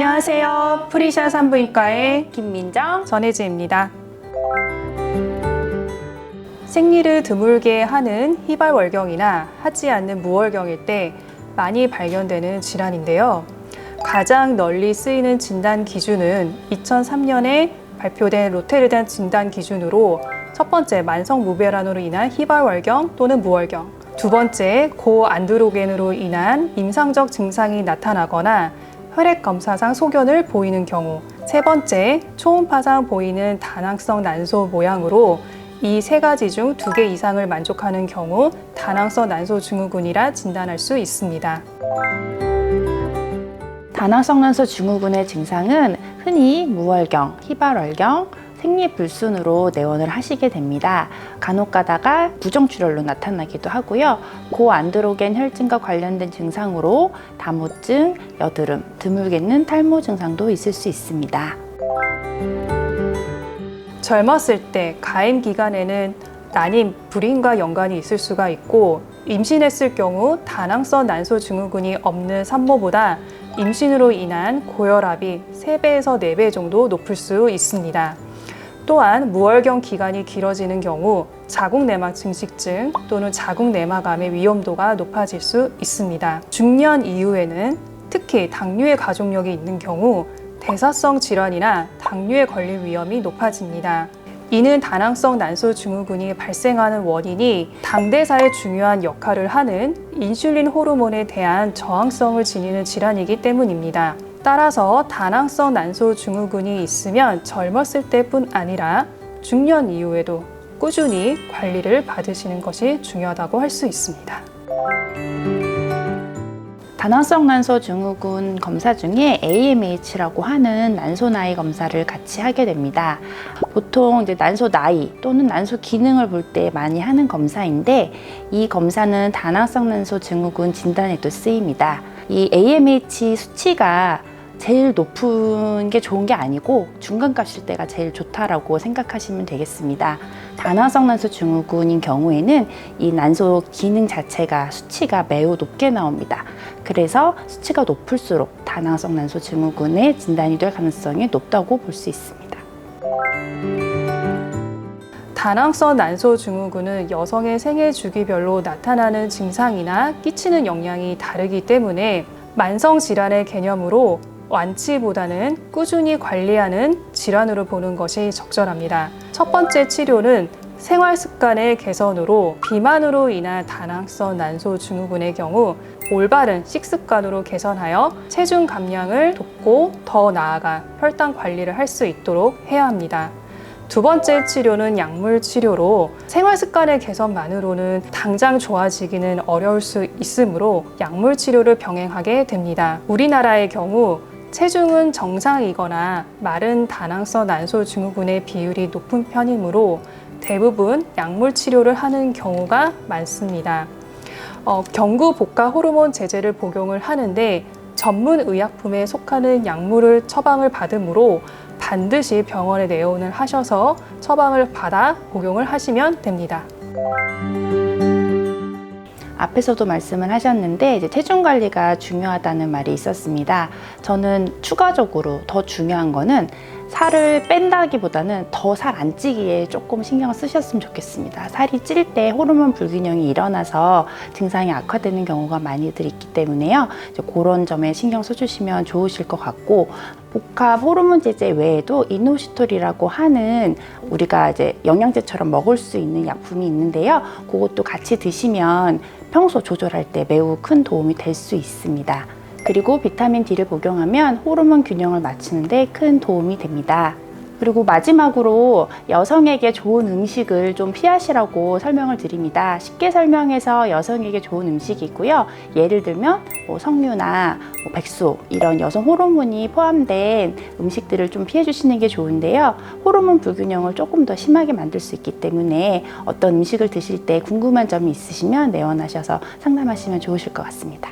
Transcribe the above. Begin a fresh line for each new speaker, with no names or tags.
안녕하세요. 프리샤 산부인과의
김민정,
전혜지입니다. 생리를 드물게 하는 희발월경이나 하지 않는 무월경일 때 많이 발견되는 질환인데요. 가장 널리 쓰이는 진단 기준은 2003년에 발표된 로테르단 진단 기준으로 첫 번째 만성 무배란으로 인한 희발월경 또는 무월경, 두 번째 고안드로겐으로 인한 임상적 증상이 나타나거나 혈액 검사상 소견을 보이는 경우, 세 번째 초음파상 보이는 다낭성 난소 모양으로 이 세 가지 중 2개 이상을 만족하는 경우 다낭성 난소 증후군이라 진단할 수 있습니다.
다낭성 난소 증후군의 증상은 흔히 무월경, 희발월경, 생리불순으로 내원을 하시게 됩니다. 간혹 가다가 부정출혈로 나타나기도 하고요. 고안드로겐 혈증과 관련된 증상으로 다모증, 여드름, 드물게는 탈모 증상도 있을 수 있습니다.
젊었을 때 가임 기간에는 난임, 불임과 연관이 있을 수가 있고 임신했을 경우 다낭성 난소 증후군이 없는 산모보다 임신으로 인한 고혈압이 3배에서 4배 정도 높을 수 있습니다. 또한 무월경 기간이 길어지는 경우 자궁내막 증식증 또는 자궁내막암의 위험도가 높아질 수 있습니다. 중년 이후에는 특히 당뇨의 가족력이 있는 경우 대사성 질환이나 당뇨에 걸릴 위험이 높아집니다. 이는 다낭성 난소 증후군이 발생하는 원인이 당대사에 중요한 역할을 하는 인슐린 호르몬에 대한 저항성을 지니는 질환이기 때문입니다. 따라서 다낭성 난소 증후군이 있으면 젊었을 때뿐 아니라 중년 이후에도 꾸준히 관리를 받으시는 것이 중요하다고 할 수 있습니다.
다낭성 난소 증후군 검사 중에 AMH라고 하는 난소 나이 검사를 같이 하게 됩니다. 보통 이제 난소 나이 또는 난소 기능을 볼 때 많이 하는 검사인데 이 검사는 다낭성 난소 증후군 진단에도 쓰입니다. 이 AMH 수치가 제일 높은 게 좋은 게 아니고 중간값일 때가 제일 좋다라고 생각하시면 되겠습니다. 다낭성 난소 증후군인 경우에는 이 난소 기능 자체가 수치가 매우 높게 나옵니다. 그래서 수치가 높을수록 다낭성 난소 증후군의 진단이 될 가능성이 높다고 볼 수 있습니다.
다낭성 난소 증후군은 여성의 생애 주기별로 나타나는 증상이나 끼치는 영향이 다르기 때문에 만성 질환의 개념으로 완치보다는 꾸준히 관리하는 질환으로 보는 것이 적절합니다. 첫 번째 치료는 생활 습관의 개선으로 비만으로 인한 다낭성 난소 증후군의 경우 올바른 식습관으로 개선하여 체중 감량을 돕고 더 나아가 혈당 관리를 할 수 있도록 해야 합니다. 두 번째 치료는 약물 치료로 생활 습관의 개선만으로는 당장 좋아지기는 어려울 수 있으므로 약물 치료를 병행하게 됩니다. 우리나라의 경우 체중은 정상이거나 마른 다낭성 난소 증후군의 비율이 높은 편이므로 대부분 약물 치료를 하는 경우가 많습니다. 경구 복합 호르몬 제제를 복용을 하는데 전문 의약품에 속하는 약물을 처방을 받으므로 반드시 병원에 내원을 하셔서 처방을 받아 복용을 하시면 됩니다.
앞에서도 말씀을 하셨는데 이제 체중 관리가 중요하다는 말이 있었습니다. 저는 추가적으로 더 중요한 거는 살을 뺀다기보다는 더 살 안 찌기에 조금 신경을 쓰셨으면 좋겠습니다. 살이 찔 때 호르몬 불균형이 일어나서 증상이 악화되는 경우가 많이들 있기 때문에요. 이제 그런 점에 신경 써주시면 좋으실 것 같고, 복합 호르몬 제제 외에도 이노시톨이라고 하는 우리가 이제 영양제처럼 먹을 수 있는 약품이 있는데요. 그것도 같이 드시면 평소 조절할 때 매우 큰 도움이 될 수 있습니다. 그리고 비타민 D를 복용하면 호르몬 균형을 맞추는 데 큰 도움이 됩니다. 그리고 마지막으로 여성에게 좋은 음식을 좀 피하시라고 설명을 드립니다. 쉽게 설명해서 여성에게 좋은 음식이 있고요. 예를 들면 석류나 백수 이런 여성 호르몬이 포함된 음식들을 좀 피해 주시는 게 좋은데요. 호르몬 불균형을 조금 더 심하게 만들 수 있기 때문에 어떤 음식을 드실 때 궁금한 점이 있으시면 내원하셔서 상담하시면 좋으실 것 같습니다.